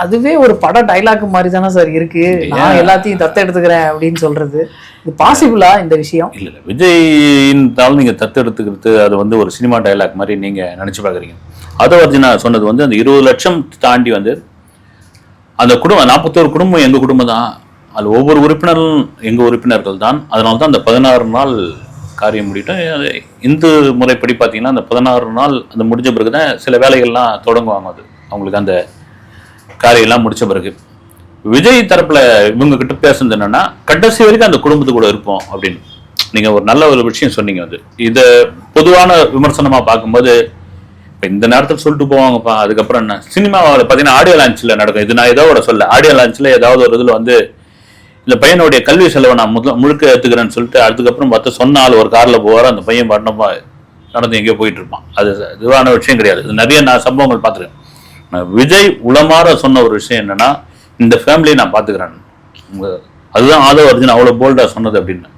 அதுவே ஒரு பட டைலாக் மாதிரி தானே சார் இருக்கு. நான் எல்லாத்தையும் தத்து எடுத்துக்கிறேன் அப்படின்னு சொல்றது இது பாசிபிளா இந்த விஷயம்? இல்லை இல்லை, விஜயின்றாலும் நீங்கள் தத்து எடுத்துக்கிறது அது வந்து ஒரு சினிமா டைலாக் மாதிரி நீங்கள் நினச்சி பார்க்குறீங்க. ஆதவர்ஜுனா சொன்னது வந்து அந்த 20 லட்சம் தாண்டி வந்து அந்த குடும்பம் 41 குடும்பம் எங்கள் குடும்பம் தான், அது ஒவ்வொரு உறுப்பினரும் எங்கள் உறுப்பினர்கள் தான். அதனால தான் அந்த 16 நாள் காரியம் முடிட்டோம். இந்து முறைப்படி பார்த்தீங்கன்னா அந்த 16 நாள் அந்த முடிஞ்ச பிறகு தான் சில வேலைகள்லாம் தொடங்குவாங்க. அது அவங்களுக்கு அந்த காரியெல்லாம் முடிச்ச பிறகு விஜய் தரப்புல இவங்க கிட்ட பேசுறது என்னன்னா, கடைசி வரைக்கும் அந்த குடும்பத்து கூட இருப்போம் அப்படின்னு. நீங்க ஒரு நல்ல ஒரு விஷயம் சொன்னீங்க. அது இதை பொதுவான விமர்சனமா பார்க்கும்போது இப்போ இந்த நேரத்தில் சொல்லிட்டு போவாங்கப்பா, அதுக்கப்புறம் என்ன சினிமாவில் பார்த்தீங்கன்னா ஆடியோ லான்ச்சில் நடக்கும். இது நான் ஏதோ சொல்ல, ஆடியோ லான்ச்சில் ஏதாவது ஒரு இதில் வந்து இந்த பையனுடைய கல்வி செலவை நான் முழுக்க ஏற்றுக்கிறேன்னு சொல்லிட்டு அதுக்கப்புறம் பார்த்து சொன்னால் ஒரு காரில் போவார், அந்த பையன் பாட்டமா நடந்து எங்கேயோ போயிட்டு இருப்பான். அது இதுவான விஷயம் கிடையாது. இது நிறைய நான் சம்பவங்கள் பார்த்துருக்கேன். விஜய் உளமாற சொன்ன ஒரு விஷயம் என்னன்னா, இந்த ஃபேமிலியை நான் பார்த்துக்கிறேன். அதுதான் ஆதவர்ஜுன் அவ்வளோ போல்டாக சொன்னது அப்படின்னு.